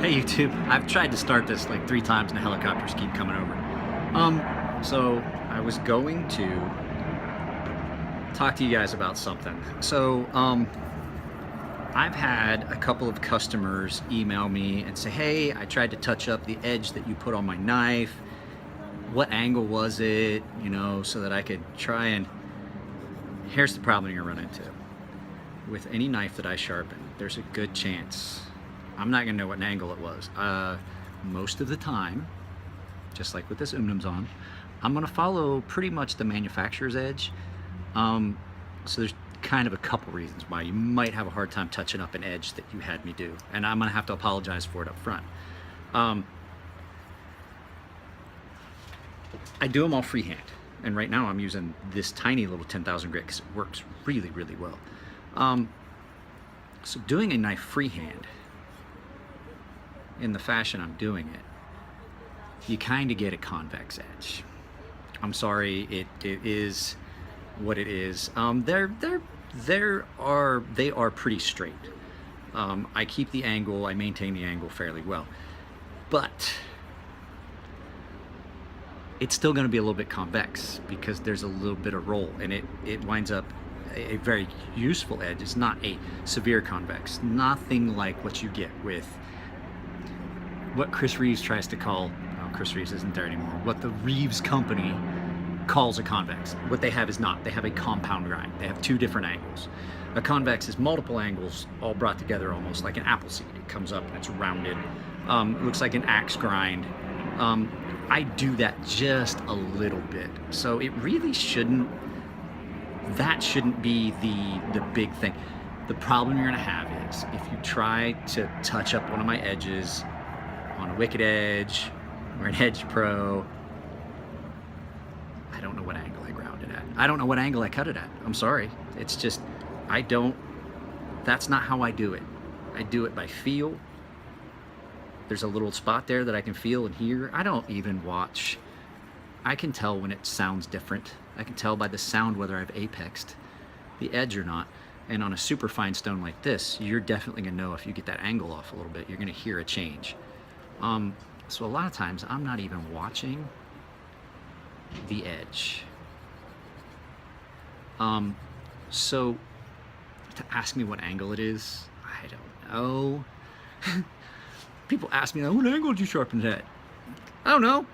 Hey YouTube, I've tried to start this like 3 times and the helicopters keep coming over. So I was going to talk to you guys about something. I've had a couple of customers email me and say, hey, I tried to touch up the edge that you put on my knife. What angle was it? You know, so that I could try and... Here's the problem you're gonna run into. With any knife that I sharpen, there's a good chance I'm not gonna know what angle it was. Most of the time, just like with this on, I'm gonna follow pretty much the manufacturer's edge. So there's kind of a couple reasons why you might have a hard time touching up an edge that you had me do, and I'm gonna have to apologize for it up front. I do them all freehand, and right now I'm using this tiny little 10,000 grit because it works really, really well. So doing a knife freehand, in the fashion I'm doing it, you kind of get a convex edge. I'm sorry, it is what it is. They are pretty straight. I keep the angle, I maintain the angle fairly well, but it's still going to be a little bit convex because there's a little bit of roll, and it winds up a very useful edge. It's not a severe convex, nothing like what you get with what Chris Reeves tries to call, well, Chris Reeves isn't there anymore, what the Reeves company calls a convex. What they have is not. They have a compound grind. They have two different angles. A convex is multiple angles all brought together almost like an apple seed. It comes up and it's rounded. It looks like an axe grind. I do that just a little bit. So it really shouldn't, that shouldn't be the big thing. The problem you're gonna have is if you try to touch up one of my edges on a Wicked Edge or an Edge Pro, I don't know what angle I ground it at. I don't know what angle I cut it at. I'm sorry. It's just, that's not how I do it. I do it by feel. There's a little spot there that I can feel and hear. I don't even watch. I can tell when it sounds different. I can tell by the sound whether I've apexed the edge or not. And on a super fine stone like this, you're definitely gonna know if you get that angle off a little bit, you're gonna hear a change. So a lot of times I'm not even watching the edge. So to ask me what angle it is, I don't know. People ask me, what angle did you sharpen it at? I don't know.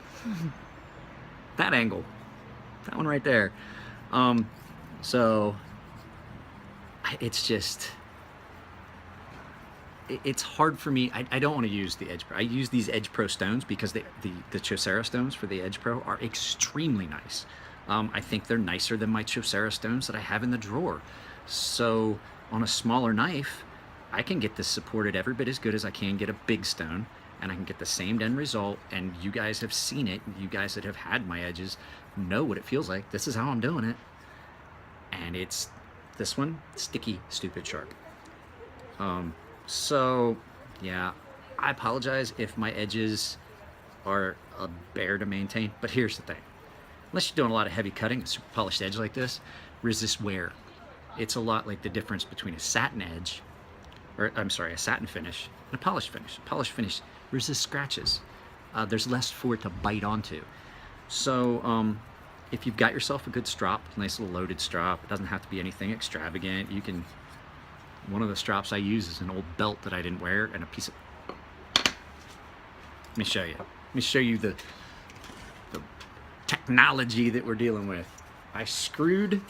That angle, that one right there. So it's just, it's hard for me. I don't want to use the Edge Pro. I use these Edge Pro stones because the Chaucera stones for the Edge Pro are extremely nice. I think they're nicer than my Chaucera stones that I have in the drawer. So on a smaller knife, I can get this supported every bit as good as I can get a big stone, and I can get the same end result, and you guys have seen it. You guys that have had my edges know what it feels like. This is how I'm doing it. And it's this one, sticky, stupid sharp. So yeah, I apologize if my edges are a bear to maintain, but here's the thing. Unless you're doing a lot of heavy cutting, a super polished edge like this, resist wear. It's a lot like the difference between a satin edge, or I'm sorry, a satin finish and a polished finish. A polished finish resists scratches. There's less for it to bite onto. So if you've got yourself a good strop, nice little loaded strop, it doesn't have to be anything extravagant. You can, one of the strops I use is an old belt that I didn't wear and a piece of, let me show you. Let me show you the technology that we're dealing with. I screwed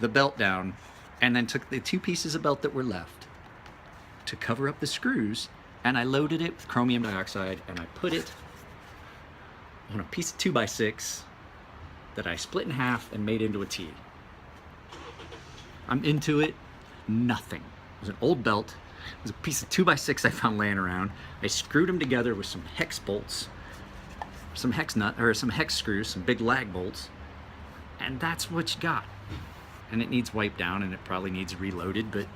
the belt down and then took the 2 pieces of belt that were left to cover up the screws, and I loaded it with chromium dioxide, and I put it on a piece of 2x6 that I split in half and made into a T. I'm into it, nothing. It was an old belt. It was a piece of 2x6 I found laying around. I screwed them together with some hex bolts, some hex screws, some big lag bolts, and that's what you got. And it needs wiped down, and it probably needs reloaded, but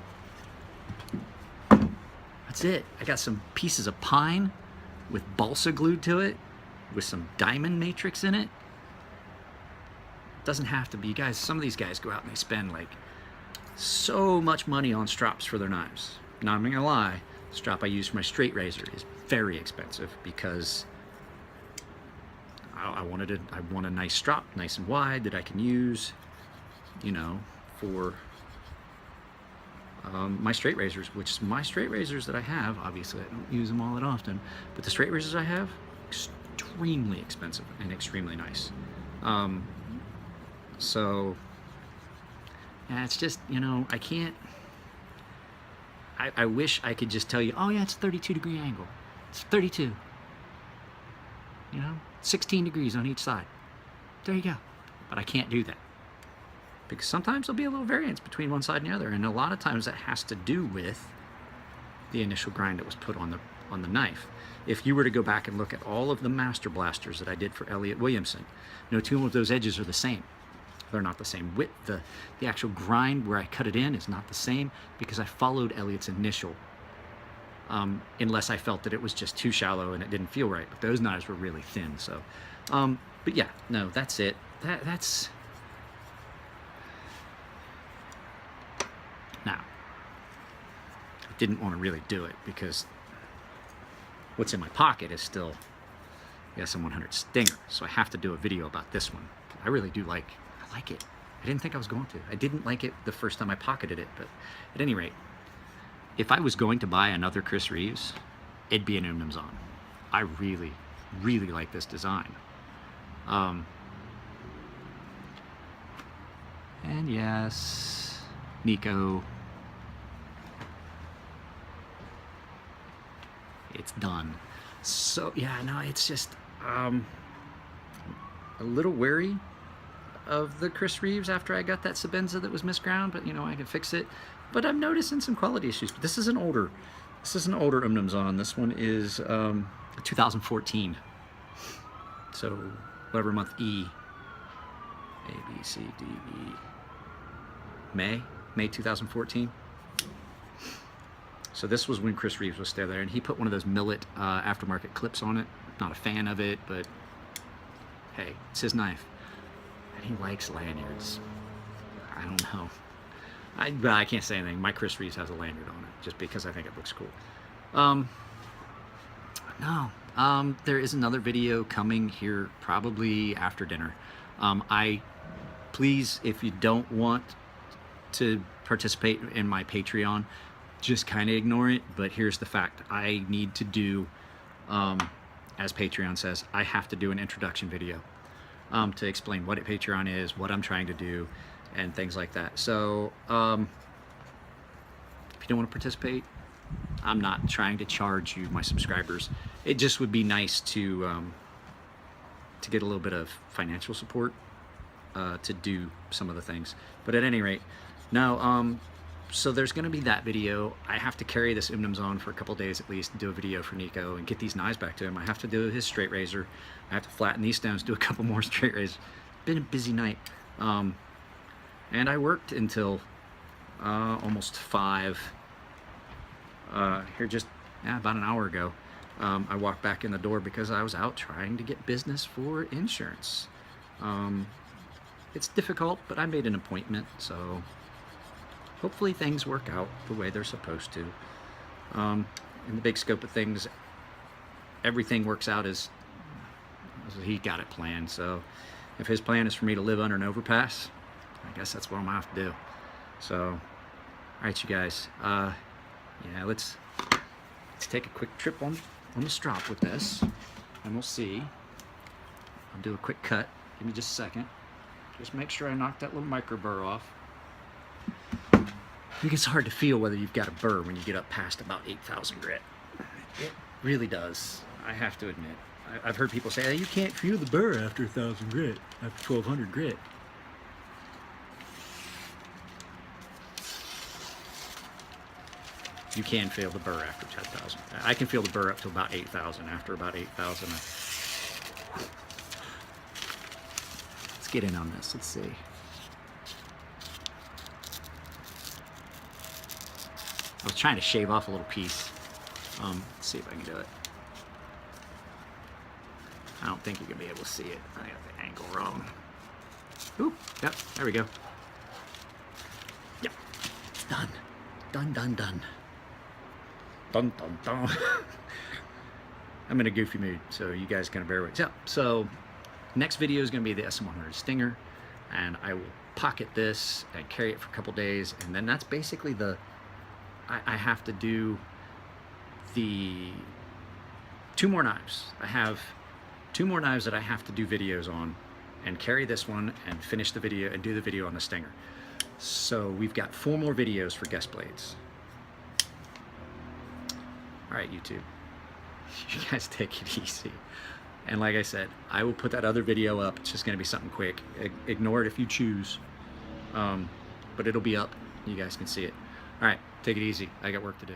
that's it. I got some pieces of pine with balsa glued to it, with some diamond matrix in it. Doesn't have to be, you guys. Some of these guys go out and they spend like so much money on strops for their knives. Not even gonna lie, strop I use for my straight razor is very expensive because I want a nice strop, nice and wide, that I can use, you know, for my straight razors, which my straight razors that I have, obviously I don't use them all that often, but the straight razors I have, extremely expensive and extremely nice. So yeah, it's just, you know, I can't, I wish I could just tell you, oh yeah, it's 32-degree angle. It's 32. You know, 16 degrees on each side. There you go. But I can't do that. Because sometimes there'll be a little variance between one side and the other, and a lot of times that has to do with the initial grind that was put on the knife. If you were to go back and look at all of the Master Blasters that I did for Elliott Williamson, no two of those edges are the same. They're not the same width. The actual grind where I cut it in is not the same because I followed Elliott's initial, unless I felt that it was just too shallow and it didn't feel right. But those knives were really thin. So, but yeah, no, that's it. That's now. I didn't want to really do it because what's in my pocket is still the SM100 Stinger. So I have to do a video about this one. I really do like it. I didn't think I was going to. I didn't like it the first time I pocketed it, but at any rate, if I was going to buy another Chris Reeves, it'd be an Umnumzon. I really, really like this design. And yes, Nico, it's done. So yeah, no, it's just a little wary of the Chris Reeves after I got that Sebenza that was misground, but you know, I can fix it. But I'm noticing some quality issues. But this is an older Umnumzon. This one is 2014. So whatever month E, A, B, C, D, E, May 2014. So this was when Chris Reeves was still there, and he put one of those Millet aftermarket clips on it. Not a fan of it, but hey, it's his knife. He likes lanyards. I don't know. I can't say anything. My Chris Reeves has a lanyard on it just because I think it looks cool. There is another video coming here probably after dinner. Please, if you don't want to participate in my Patreon, just kind of ignore it. But here's the fact. I need to do, as Patreon says, I have to do an introduction video. To explain what a Patreon is, what I'm trying to do, and things like that. So, if you don't want to participate, I'm not trying to charge you, my subscribers. It just would be nice to get a little bit of financial support to do some of the things. But at any rate, no. So there's going to be that video. I have to carry this Umnumzon for a couple days at least and do a video for Nico and get these knives back to him. I have to do his straight razor. I have to flatten these stones, do a couple more straight razors. Been a busy night. And I worked until almost 5. Here just about an hour ago. I walked back in the door because I was out trying to get business for insurance. It's difficult, but I made an appointment, so hopefully things work out the way they're supposed to. In the big scope of things, everything works out as he got it planned. So if his plan is for me to live under an overpass, I guess that's what I'm gonna have to do. So, all right, you guys. Yeah, let's take a quick trip on the strop with this, and we'll see. I'll do a quick cut. Give me just a second. Just make sure I knock that little micro burr off. I think it's hard to feel whether you've got a burr when you get up past about 8,000 grit. It really does. I have to admit. I've heard people say, hey, you can't feel the burr after 1,000 grit, after 1,200 grit. You can feel the burr after 10,000. I can feel the burr up to about 8,000. After about 8,000. Let's get in on this. Let's see. I was trying to shave off a little piece. Let's see if I can do it. I don't think you're gonna be able to see it. I got the angle wrong. Oop, yep, there we go. Yep, it's done. Done. Dun, dun, dun. I'm in a goofy mood, so you guys kind of bear with me. So next video is going to be the SM100 Stinger, and I will pocket this and carry it for a couple days, and then that's basically I have to do the 2 more knives. I have 2 more knives that I have to do videos on, and carry this one and finish the video and do the video on the Stinger. So we've got 4 more videos for guest blades. All right, YouTube, you guys take it easy. And like I said, I will put that other video up. It's just gonna be something quick. Ignore it if you choose, but it'll be up. You guys can see it. All right, take it easy. I got work to do.